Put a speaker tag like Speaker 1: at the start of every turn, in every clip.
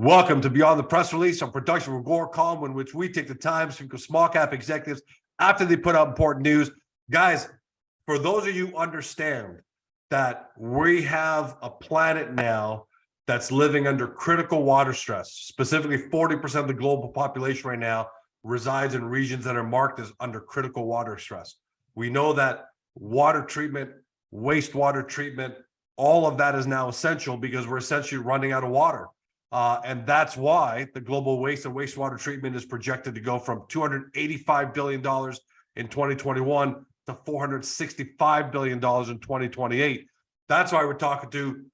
Speaker 1: Welcome to Beyond the Press Release, a production of Gore Column, in which we take the time to speak with small cap executives after they put out important news. Guys, for those of you who understand that we have a planet now that's living under critical water stress, specifically 40% of the global population right now resides in regions that are marked as under critical water stress. We know that water treatment, wastewater treatment, all of that is now essential because we're essentially running out of water. And that's why the global waste and wastewater treatment is projected to go from $285 billion in 2021 to $465 billion in 2028. That's why we're talking to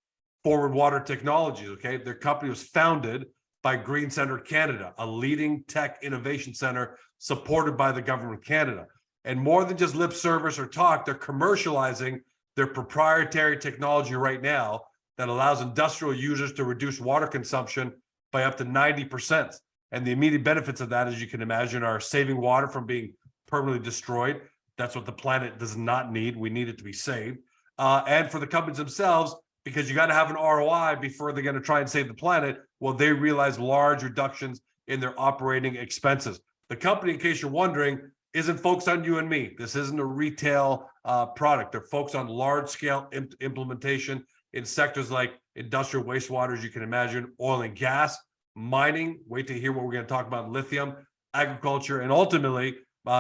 Speaker 1: Forward Water Technologies, okay? Their company was founded by Green Center Canada, a leading tech innovation center supported by the government of Canada. And more than just lip service or talk, they're commercializing their proprietary technology right now that allows industrial users to reduce water consumption by up to 90%. And the immediate benefits of that, as you can imagine, are saving water from being permanently destroyed. That's what the planet does not need. We need it to be saved. And for the companies themselves, because you got to have an ROI before they're going to try and save the planet, well, they realize large reductions in their operating expenses. The company, in case you're wondering, isn't focused on you and me. This isn't a retail product. They're focused on large-scale implementation in sectors like industrial wastewater, as you can imagine, oil and gas, mining, wait to hear what we're going to talk about, lithium, agriculture, and ultimately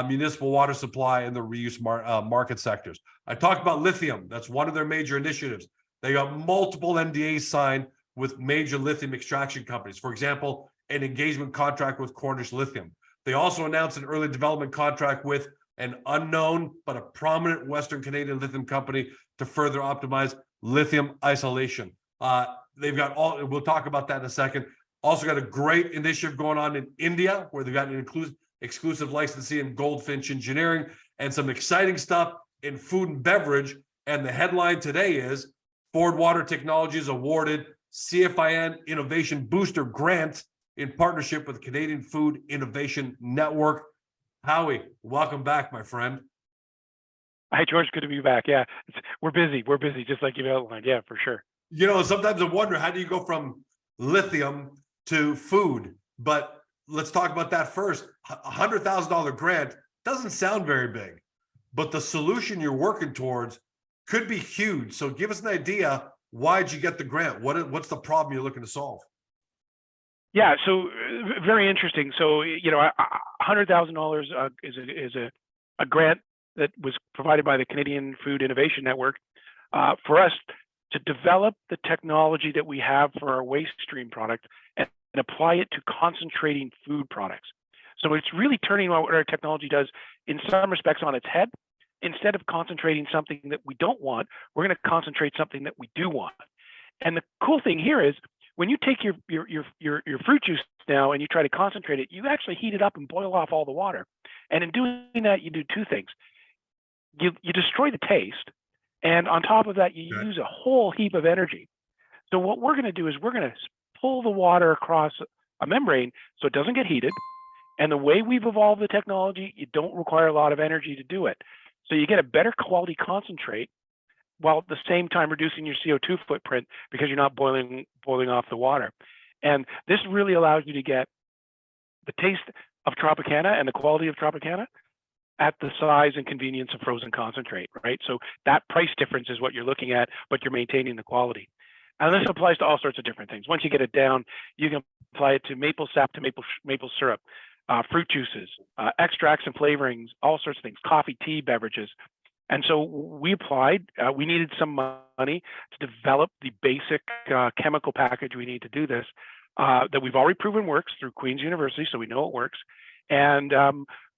Speaker 1: municipal water supply and the reuse market sectors. I talked about lithium. That's one of their major initiatives. They got multiple NDAs signed with major lithium extraction companies. For example, an engagement contract with Cornish Lithium. They also announced an early development contract with an unknown but a prominent Western Canadian lithium company to further optimize lithium isolation. They've got all, we'll talk about that in a second. Also got a great initiative going on in India, where they've got an exclusive licensee in Goldfinch Engineering and some exciting stuff in food and beverage. And the headline today is Forward Water Technologies awarded CFIN Innovation Booster Grant in partnership with Canadian Food Innovation Network. Howie, welcome back, my friend.
Speaker 2: Hi, George. Good to be back. Yeah, we're busy, just like you've outlined. Yeah, for sure.
Speaker 1: You know, sometimes I wonder, how do you go from lithium to food? But let's talk about that first. $100,000 grant doesn't sound very big, but the solution you're working towards could be huge. So give us an idea, why'd you get the grant? What's the problem you're looking to solve?
Speaker 2: Yeah, so very interesting. So, you know, $100,000 is a grant that was provided by the Canadian Food Innovation Network for us to develop the technology that we have for our waste stream product and apply it to concentrating food products. So it's really turning what our technology does in some respects on its head. Instead of concentrating something that we don't want, we're going to concentrate something that we do want. And the cool thing here is, when you take your fruit juice now and you try to concentrate it, you actually heat it up and boil off all the water. And in doing that, you do two things. You destroy the taste, and on top of that, you use a whole heap of energy. So what we're going to do is we're going to pull the water across a membrane so it doesn't get heated. And the way we've evolved the technology, you don't require a lot of energy to do it. So you get a better quality concentrate, while at the same time reducing your CO2 footprint because you're not boiling off the water. And this really allows you to get the taste of Tropicana and the quality of Tropicana at the size and convenience of frozen concentrate, right? So that price difference is what you're looking at, but you're maintaining the quality. And this applies to all sorts of different things. Once you get it down, you can apply it to maple sap, to maple syrup, fruit juices, extracts and flavorings, all sorts of things, coffee, tea, beverages. And so we applied, we needed some money to develop the basic chemical package we need to do this, that we've already proven works through Queen's University, so we know it works. And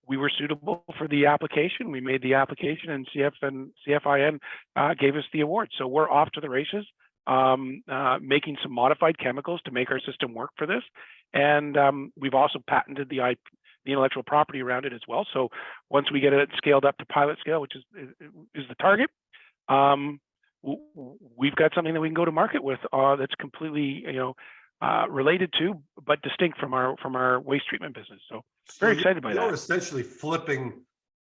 Speaker 2: we were suitable for the application. We made the application, and CFIN gave us the award. So we're off to the races, making some modified chemicals to make our system work for this. And we've also patented the intellectual property around it as well. So once we get it scaled up to pilot scale, which is the target, we've got something that we can go to market with that's completely, related to, but distinct from our waste treatment business. So very excited by that.
Speaker 1: You're essentially flipping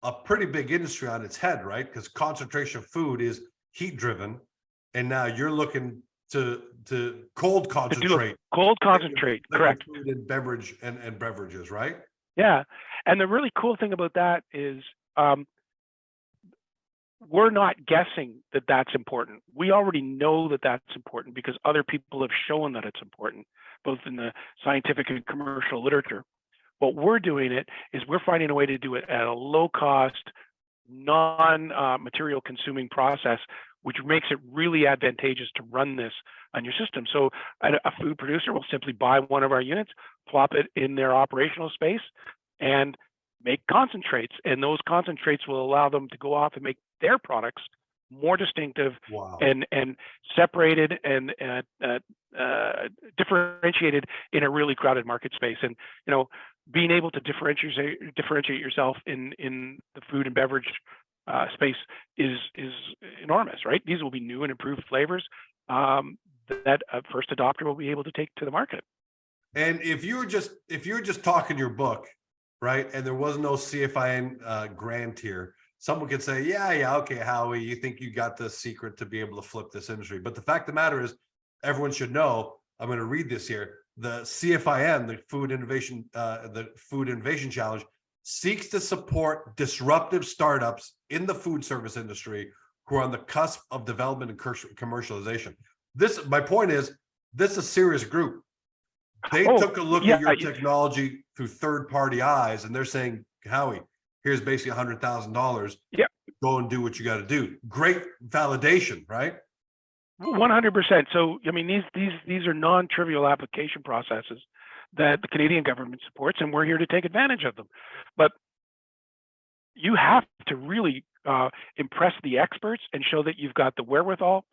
Speaker 1: a pretty big industry on its head, right? Because concentration of food is heat driven, and now you're looking to cold
Speaker 2: To do a
Speaker 1: concentrate.
Speaker 2: cold concentrate,
Speaker 1: Liquid
Speaker 2: correct.
Speaker 1: food and beverage and beverages, right?
Speaker 2: Yeah. And the really cool thing about that is we're not guessing that that's important. We already know that that's important because other people have shown that it's important, both in the scientific and commercial literature. What we're doing it is we're finding a way to do it at a low cost, non-material consuming process, which makes it really advantageous to run this on your system. So a food producer will simply buy one of our units, plop it in their operational space, and make concentrates. And those concentrates will allow them to go off and make their products more distinctive and separated and differentiated in a really crowded market space. And being able to differentiate yourself in the food and beverage space is enormous, right? These will be new and improved flavors that a first adopter will be able to take to the market.
Speaker 1: And if you were just talking your book, right, and there was no CFIN grant here, someone could say, yeah, okay, Howie, you think you got the secret to be able to flip this industry. But the fact of the matter is, everyone should know, I'm going to read this here. The CFIN, the Food Innovation Challenge, seeks to support disruptive startups in the food service industry who are on the cusp of development and commercialization. My point is, this is a serious group. They took a look at your technology through third-party eyes, and they're saying, Howie, here's basically $100,000.
Speaker 2: Yeah.
Speaker 1: Go and do what you got to do. Great validation, right?
Speaker 2: 100%. So, I mean, these are non-trivial application processes that the Canadian government supports, and we're here to take advantage of them. But you have to really impress the experts and show that you've got the wherewithal,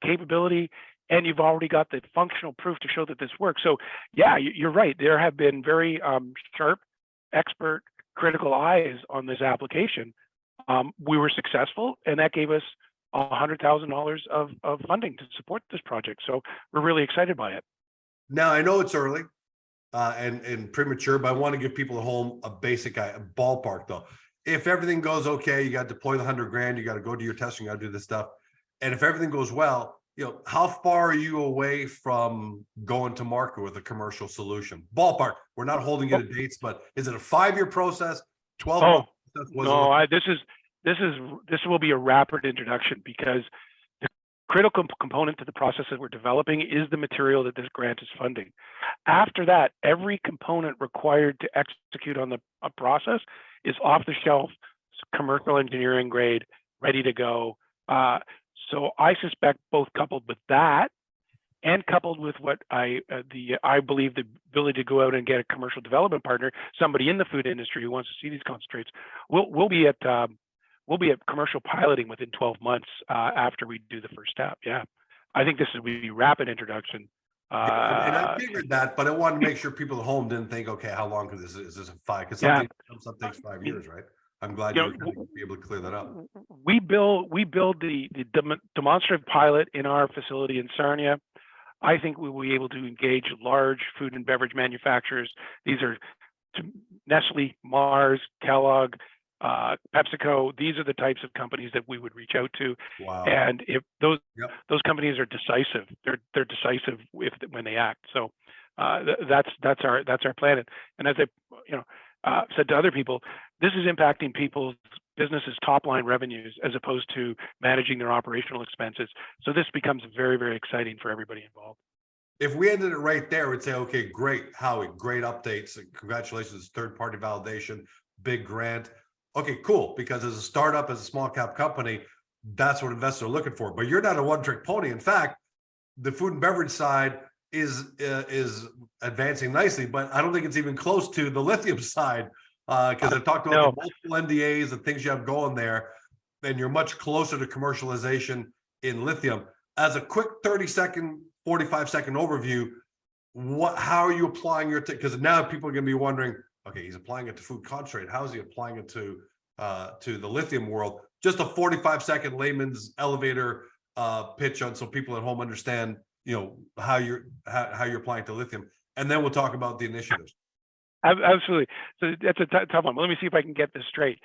Speaker 2: capability, and you've already got the functional proof to show that this works. So, yeah, you're right. There have been very sharp, expert, critical eyes on this application. We were successful, and that gave us $100,000 of funding to support this project. So we're really excited by it.
Speaker 1: Now, I know it's early and premature, but I want to give people at home a basic ballpark though. If everything goes okay, you got to deploy the $100,000, you got to go do your testing, you got to do this stuff. And if everything goes well, how far are you away from going to market with a commercial solution? Ballpark. We're not holding you to dates, but is it a 5-year process, 12 months?
Speaker 2: No, this will be a rapid introduction because the critical component to the process that we're developing is the material that this grant is funding. After that, every component required to execute on a process is off the shelf, commercial engineering grade, ready to go. So I suspect both coupled with that and coupled with what I believe the ability to go out and get a commercial development partner, somebody in the food industry who wants to see these concentrates, we'll be at commercial piloting within 12 months after we do the first step. Yeah, I think this will be a rapid introduction.
Speaker 1: And I figured that, but I wanted to make sure people at home didn't think, okay, how long is this a 5? Because something takes 5 years, right? I'm glad you're going to be able to clear that up.
Speaker 2: We build the demonstrative pilot in our facility in Sarnia. I think we will be able to engage large food and beverage manufacturers. These are Nestle, Mars, Kellogg, PepsiCo. These are the types of companies that we would reach out to.
Speaker 1: Wow.
Speaker 2: And if those companies are decisive, they're decisive when they act. So that's our plan. And as I said to other people, this is impacting people's businesses' top line revenues as opposed to managing their operational expenses. So this becomes very, very exciting for everybody involved.
Speaker 1: If we ended it right there, we'd say, okay, great, Howie, great updates. Congratulations, third-party validation, big grant. Okay, cool. Because as a startup, as a small cap company, that's what investors are looking for. But you're not a one-trick pony. In fact, the food and beverage side is advancing nicely, but I don't think it's even close to the lithium side. Because I talked about the multiple NDAs and things you have going there, and you're much closer to commercialization in lithium. As a quick 30-second, 45-second overview, how are you applying your because now people are going to be wondering, okay, he's applying it to food concentrate. How is he applying it to the lithium world? Just a 45-second layman's elevator pitch on so people at home understand, how you're applying to lithium, and then we'll talk about the initiatives.
Speaker 2: Absolutely. So that's a tough one. But let me see if I can get this straight.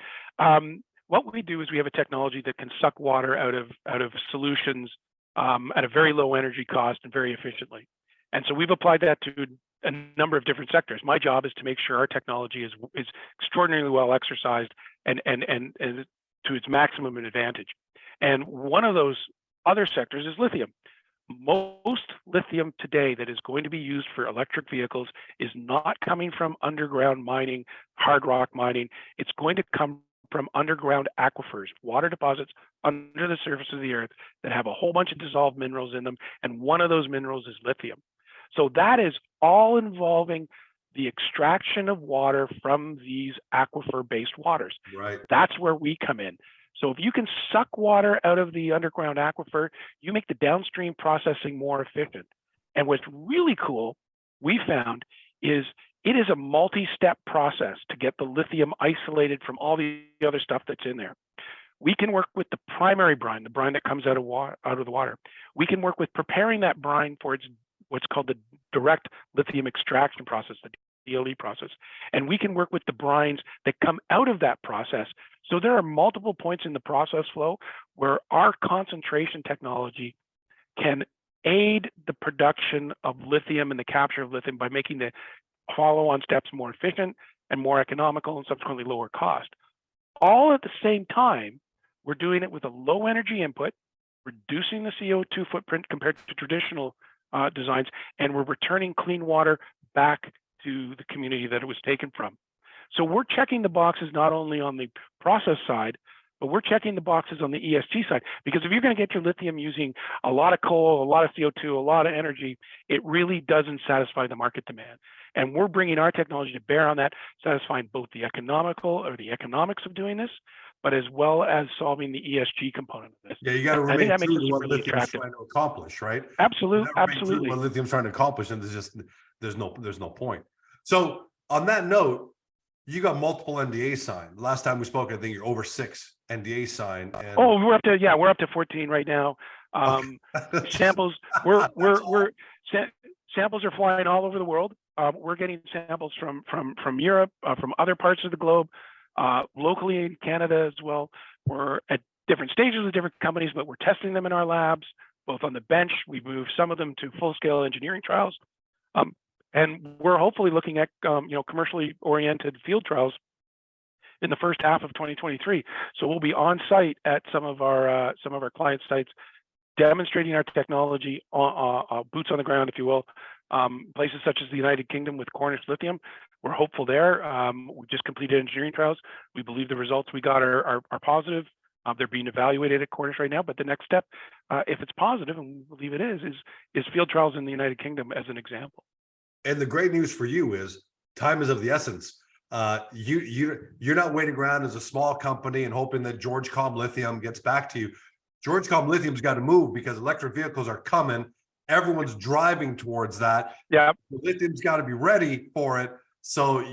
Speaker 2: What we do is we have a technology that can suck water out of solutions at a very low energy cost and very efficiently. And so we've applied that to a number of different sectors. My job is to make sure our technology is extraordinarily well exercised and to its maximum advantage. And one of those other sectors is lithium. Most lithium today that is going to be used for electric vehicles is not coming from underground mining, hard rock mining. It's going to come from underground aquifers, water deposits under the surface of the earth that have a whole bunch of dissolved minerals in them. And one of those minerals is lithium. So that is all involving the extraction of water from these aquifer-based waters.
Speaker 1: Right.
Speaker 2: That's where we come in. So if you can suck water out of the underground aquifer, you make the downstream processing more efficient. And what's really cool, we found, is it is a multi-step process to get the lithium isolated from all the other stuff that's in there. We can work with the primary brine, the brine that comes out of the water. We can work with preparing that brine for its what's called the direct lithium extraction process, the DLE process. And we can work with the brines that come out of that process. So there are multiple points in the process flow where our concentration technology can aid the production of lithium and the capture of lithium by making the follow-on steps more efficient and more economical and subsequently lower cost. All at the same time, we're doing it with a low energy input, reducing the CO2 footprint compared to traditional designs, and we're returning clean water back to the community that it was taken from. So we're checking the boxes not only on the process side, but we're checking the boxes on the ESG side. Because if you're going to get your lithium using a lot of coal, a lot of CO2, a lot of energy, it really doesn't satisfy the market demand. And we're bringing our technology to bear on that, satisfying both the economics of doing this, but as well as solving the ESG component of this.
Speaker 1: Yeah, you got to remain true to what
Speaker 2: really
Speaker 1: lithium's trying to accomplish, right?
Speaker 2: Absolutely, absolutely.
Speaker 1: What lithium's trying to accomplish, and there's no point. So on that note, you got multiple NDAs signed. Last time we spoke, I think you're over 6 NDAs signed. And
Speaker 2: oh, we're up to 14 right now. Okay. Samples, samples are flying all over the world. We're getting samples from Europe, from other parts of the globe, locally in Canada as well. We're at different stages with different companies, but we're testing them in our labs, both on the bench. We've moved some of them to full-scale engineering trials. And we're hopefully looking at commercially oriented field trials in the first half of 2023. So we'll be on site at some of our client sites, demonstrating our technology, boots on the ground, if you will. Places such as the United Kingdom with Cornish Lithium, we're hopeful there. We just completed engineering trials. We believe the results we got are positive. They're being evaluated at Cornish right now, but the next step, if it's positive, and we believe it is field trials in the United Kingdom as an example.
Speaker 1: And the great news for you is time is of the essence. You're not waiting around as a small company and hoping that George Com Lithium gets back to you. George Com Lithium's got to move because electric vehicles are coming. Everyone's driving towards that.
Speaker 2: Yeah,
Speaker 1: lithium's got to be ready for it. So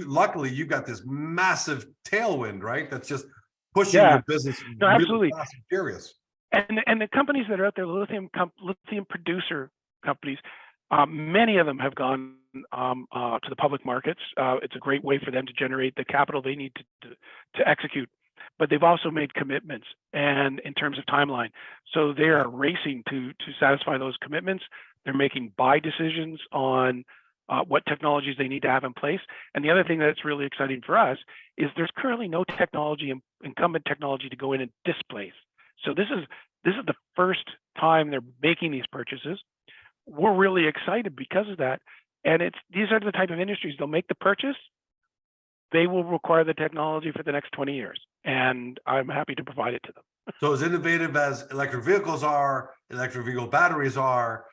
Speaker 1: luckily you've got this massive tailwind, right? That's just pushing your business.
Speaker 2: No, absolutely.
Speaker 1: Really fast and furious.
Speaker 2: And the companies that are out there, lithium producer companies, many of them have gone to the public markets. It's a great way for them to generate the capital they need to execute. But they've also made commitments, and in terms of timeline, so they are racing to satisfy those commitments. They're making buy decisions on what technologies they need to have in place. And the other thing that's really exciting for us is there's currently no incumbent technology to go in and displace. So this is the first time they're making these purchases. We're really excited because of that. And these are the type of industries, they'll make the purchase, they will require the technology for the next 20 years. And I'm happy to provide it to them.
Speaker 1: So as innovative as electric vehicles are, electric vehicle batteries are,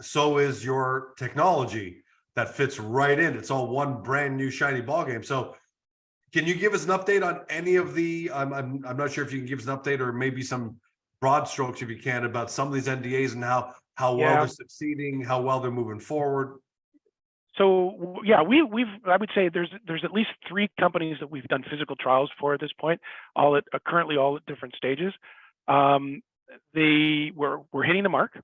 Speaker 1: so is your technology that fits right in. It's all one brand new shiny ballgame. So can you give us an update on any of the, I'm not sure if you can give us an update or maybe some broad strokes if you can about some of these NDAs and how well they're succeeding, how well they're moving forward.
Speaker 2: So yeah, I would say there's at least 3 companies that we've done physical trials for at this point, currently all at different stages. We're hitting the mark,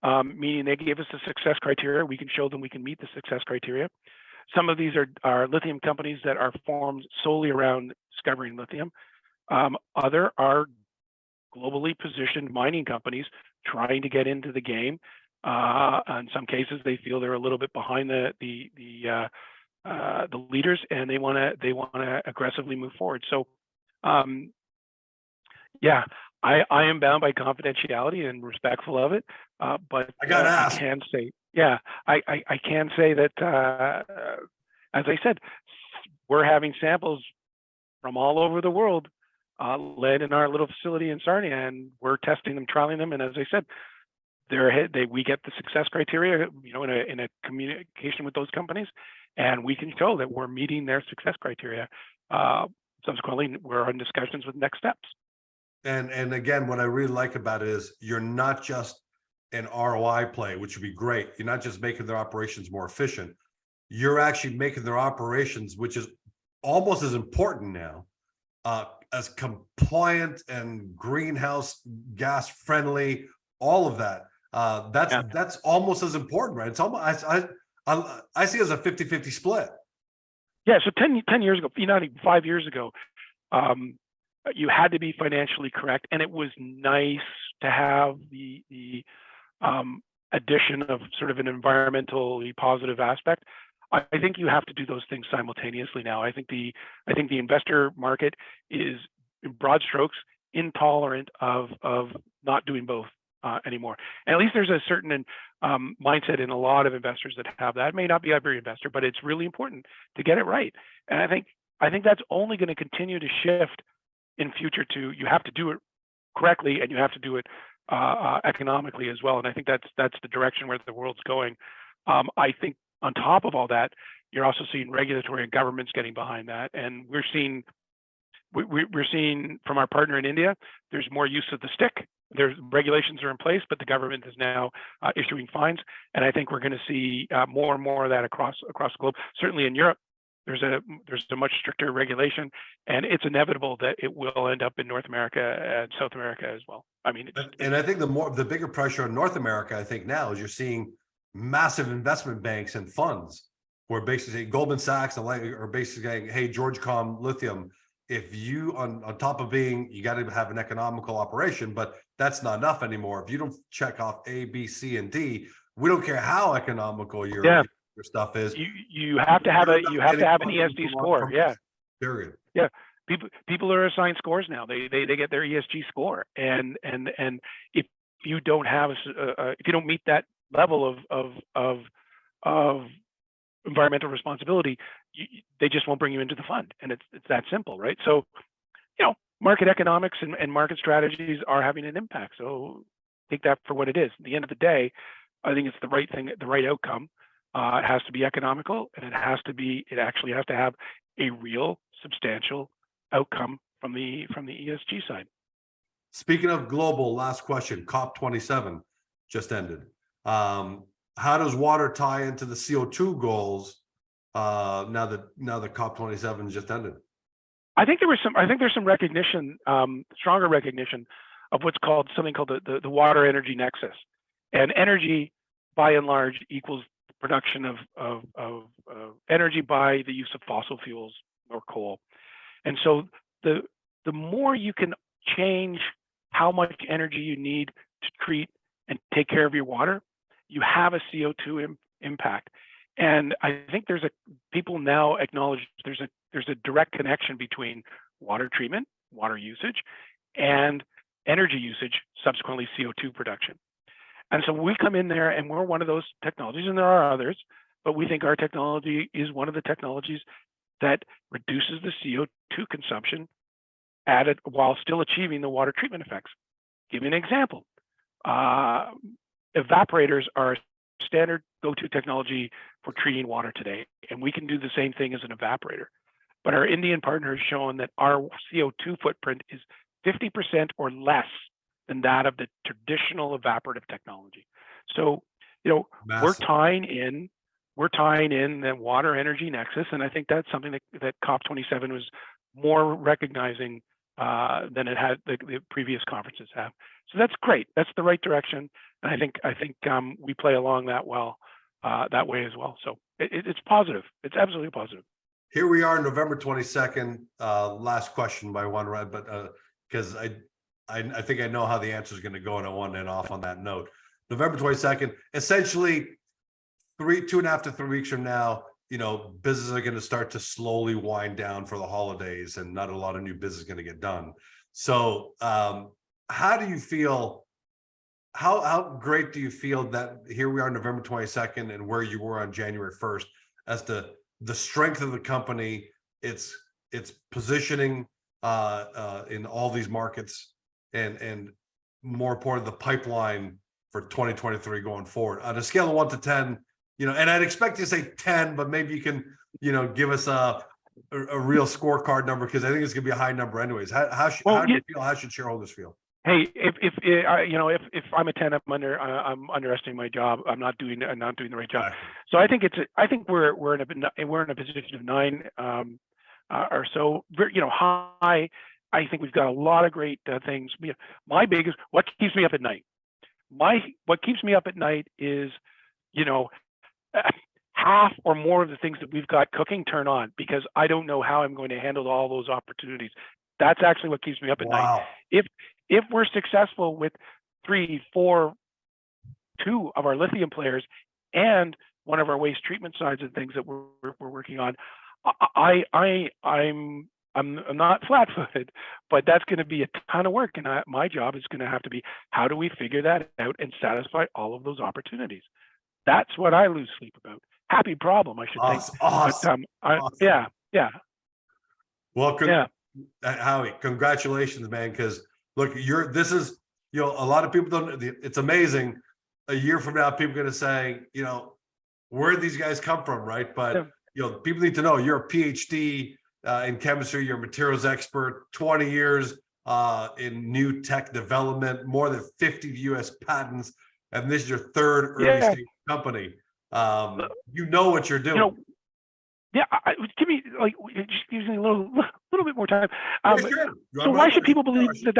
Speaker 2: meaning they gave us the success criteria. We can show them we can meet the success criteria. Some of these are lithium companies that are formed solely around discovering lithium. Other are globally positioned mining companies trying to get into the game. In some cases, they feel they're a little bit behind the leaders, and they want to aggressively move forward. So, yeah, I am bound by confidentiality and respectful of it, but
Speaker 1: I got to ask.
Speaker 2: I can say, yeah, I can say that, as I said, we're having samples from all over the world led in our little facility in Sarnia, and we're testing them, trialing them, and as I said, we get the success criteria, in a communication with those companies, and we can show that we're meeting their success criteria. Subsequently, we're in discussions with next steps.
Speaker 1: And again, what I really like about it is you're not just an ROI play, which would be great. You're not just making their operations more efficient. You're actually making their operations, which is almost as important now, as compliant and greenhouse gas friendly, all of that. That's almost as important, right? It's almost, I see it as a 50-50 split.
Speaker 2: Yeah, so 10 years ago, not even 5 years ago, you had to be financially correct, and it was nice to have the addition of sort of an environmentally positive aspect. I think you have to do those things simultaneously now. I think the investor market is, in broad strokes, intolerant of not doing both anymore. And at least there's a certain mindset in a lot of investors that have that. It may not be every investor, but it's really important to get it right. And I think that's only going to continue to shift in future to, you have to do it correctly, and you have to do it economically as well. And I think that's the direction where the world's going. I think on top of all that, you're also seeing regulatory and governments getting behind that, and we're seeing from our partner in India, there's more use of the stick. There's regulations are in place, but the government is now issuing fines, and I think we're going to see more and more of that across the globe. Certainly in Europe, there's a much stricter regulation, and it's inevitable that it will end up in North America and South America as well. I mean,
Speaker 1: and I think the bigger pressure in North America, I think now, is you're seeing massive investment banks and funds where basically Goldman Sachs are basically saying, hey, Georgecom Lithium, if you on top of being, you got to have an economical operation, but that's not enough anymore. If you don't check off A, B, C, and D, we don't care how economical your stuff is.
Speaker 2: You have to have an ESG score. Yeah.
Speaker 1: Period.
Speaker 2: Yeah. People are assigned scores now. They get their ESG score, and if you don't have if you don't meet that level of environmental responsibility, they just won't bring you into the fund, and it's that simple, right? So, market economics and market strategies are having an impact. So take that for what it is. At the end of the day, I think it's the right thing, the right outcome. It has to be economical, and it actually has to have a real substantial outcome from the ESG side.
Speaker 1: Speaking of global, last question, COP27 just ended. How does water tie into the CO2 goals now that COP27 just ended?
Speaker 2: I think there's some recognition, stronger recognition of what's called the water energy nexus, and energy by and large equals the production of energy by the use of fossil fuels or coal. And so the more you can change how much energy you need to treat and take care of your water, you have a CO2 impact. And I think people now acknowledge there's a direct connection between water treatment, water usage, and energy usage, subsequently CO2 production. And so we come in there, and we're one of those technologies, and there are others, but we think our technology is one of the technologies that reduces the CO2 consumption while still achieving the water treatment effects. Give you an example. Evaporators are standard go-to technology for treating water today, and we can do the same thing as an evaporator. But our Indian partner has shown that our CO2 footprint is 50% or less than that of the traditional evaporative technology. So, we're tying in the water energy nexus, and I think that's something that COP27 was more recognizing than it had the previous conferences have. So that's great. That's the right direction, and I think we play along that way as well. So it's positive. It's absolutely positive.
Speaker 1: Here we are, November 22nd. Last question by one red, but because I think I know how the answer is going to go, and I want to end off on that note. November 22nd, essentially 2.5 to 3 weeks from now, businesses are going to start to slowly wind down for the holidays, and not a lot of new business is going to get done. So how do you feel? How great do you feel that here we are November 22nd and where you were on January 1st as to the strength of the company, its positioning in all these markets, and more important, the pipeline for 2023 going forward on a scale of 1 to 10, and I'd expect you to say 10, but maybe you can, give us a real scorecard number, because I think it's gonna be a high number anyways. How do you feel? How should shareholders feel?
Speaker 2: Hey, if I'm a 10, I'm underestimating my job. I'm not doing the right job.
Speaker 1: Exactly.
Speaker 2: So I think we're in a position of 9 or so. High. I think we've got a lot of great things. What keeps me up at night. What keeps me up at night is, half or more of the things that we've got cooking turn on, because I don't know how I'm going to handle all those opportunities. That's actually what keeps me up at night. If we're successful with 3, 4, 2 of our lithium players and one of our waste treatment sides of things that we're working on, I'm not flat-footed, but that's going to be a ton of work, and my job is going to have to be, how do we figure that out and satisfy all of those opportunities? That's what I lose sleep about. Happy problem, I should think.
Speaker 1: Awesome.
Speaker 2: But, awesome. Yeah.
Speaker 1: Well, Howie, congratulations, man. Because look, this is, a lot of people don't. It's amazing. A year from now, people are going to say, where did these guys come from, right? But people need to know you're a PhD in chemistry. You're a materials expert. 20 years in new tech development. More than 50 U.S. patents, and this is your 3rd early stage company. You know what you're doing.
Speaker 2: Give me just using a little bit more time.
Speaker 1: Sure.
Speaker 2: So why should people believe that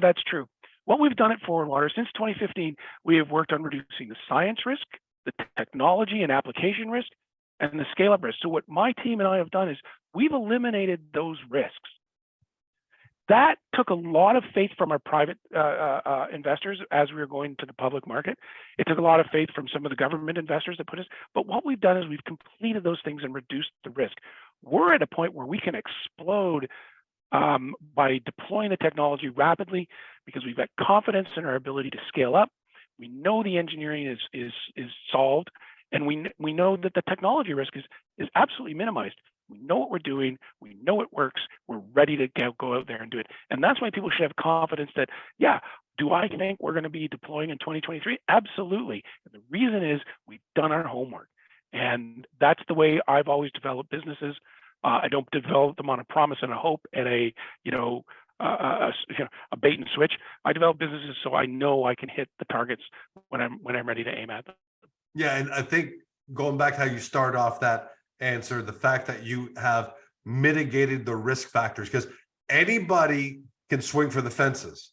Speaker 2: that's true? What we've done at Forward Water since 2015, we have worked on reducing the science risk, the technology and application risk, and the scale-up risk. So what my team and I have done is we've eliminated those risks. That took a lot of faith from our private investors as we were going to the public market. It took a lot of faith from some of the government investors that put us. But what we've done is we've completed those things and reduced the risk. We're at a point where we can explode by deploying the technology rapidly, because we've got confidence in our ability to scale up. We know the engineering is solved, and we know that the technology risk is absolutely minimized. We know what we're doing. We know it works. We're ready to go out there and do it. And that's why people should have confidence that, do I think we're going to be deploying in 2023? Absolutely. And the reason is we've done our homework. And that's the way I've always developed businesses. I don't develop them on a promise and a hope and a bait and switch. I develop businesses so I know I can hit the targets when I'm ready to aim at them.
Speaker 1: Yeah, and I think going back to how you start off that answer, the fact that you have mitigated the risk factors, because anybody can swing for the fences,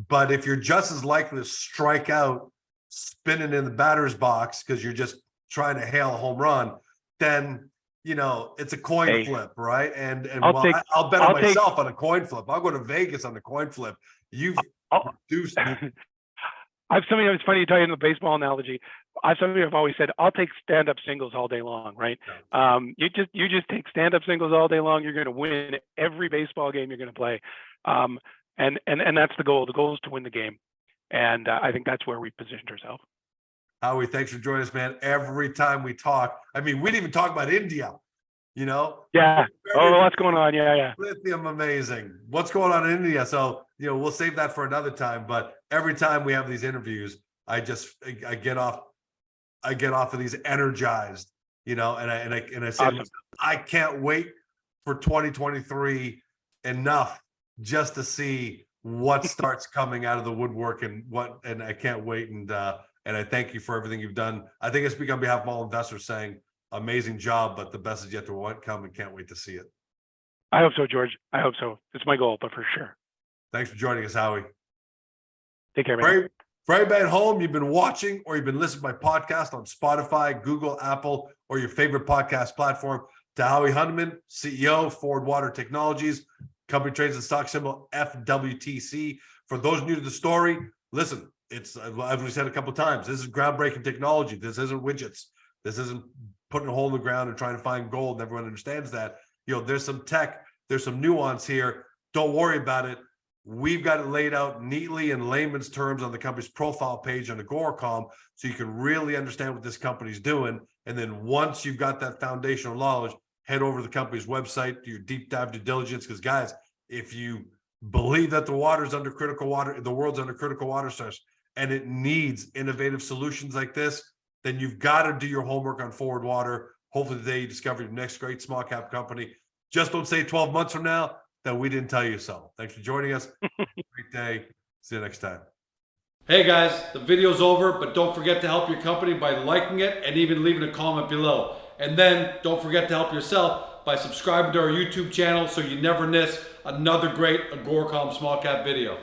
Speaker 1: but if you're just as likely to strike out spinning in the batter's box because you're just trying to hail a home run, then it's a coin flip, right? And I'll bet on myself on a coin flip. I'll go to Vegas on the coin flip. You've reduced.
Speaker 2: I've something that's funny to tell you in the baseball analogy. I've always said, I'll take stand-up singles all day long, right? You just take stand-up singles all day long. You're going to win every baseball game you're going to play, and that's the goal. The goal is to win the game, and I think that's where we positioned ourselves.
Speaker 1: Howie, thanks for joining us, man. Every time we talk, I mean, we didn't even talk about India.
Speaker 2: Yeah. Oh, what's going on? Yeah.
Speaker 1: Lithium, amazing. What's going on in India? So we'll save that for another time. But every time we have these interviews, I get off of these energized, and I say, awesome. I can't wait for 2023 enough just to see what starts coming out of the woodwork and I can't wait. And I thank you for everything you've done. I think I speak on behalf of all investors saying, amazing job, but the best is yet to come, and can't wait to see it.
Speaker 2: I hope so, George. I hope so. It's my goal, but for sure.
Speaker 1: Thanks for joining us, Howie.
Speaker 2: Take care, man.
Speaker 1: For everybody at home, you've been watching or you've been listening to my podcast on Spotify, Google, Apple, or your favorite podcast platform. To Howie Hundeman, CEO, Forward Water Technologies. Company trades the stock symbol FWTC. For those new to the story, listen, it's, as we said a couple of times, this is groundbreaking technology. This isn't widgets. This isn't putting a hole in the ground and trying to find gold. And everyone understands that. You know, there's some tech, there's some nuance here. Don't worry about it. We've got it laid out neatly in layman's terms on the company's profile page on Agoracom, so you can really understand what this company's doing. And then once you've got that foundational knowledge, head over to the company's website, do your deep dive due diligence. Because guys, if you believe that the water's under critical water, the world's under critical water stress, and it needs innovative solutions like this, then you've got to do your homework on Forward Water. Hopefully today you discover your next great small cap company. Just don't say 12 months from now that we didn't tell you so. Thanks for joining us. Great day. See you next time.
Speaker 3: Hey guys, the video's over, but don't forget to help your company by liking it and even leaving a comment below. And then don't forget to help yourself by subscribing to our YouTube channel so you never miss another great Agoracom small cap video.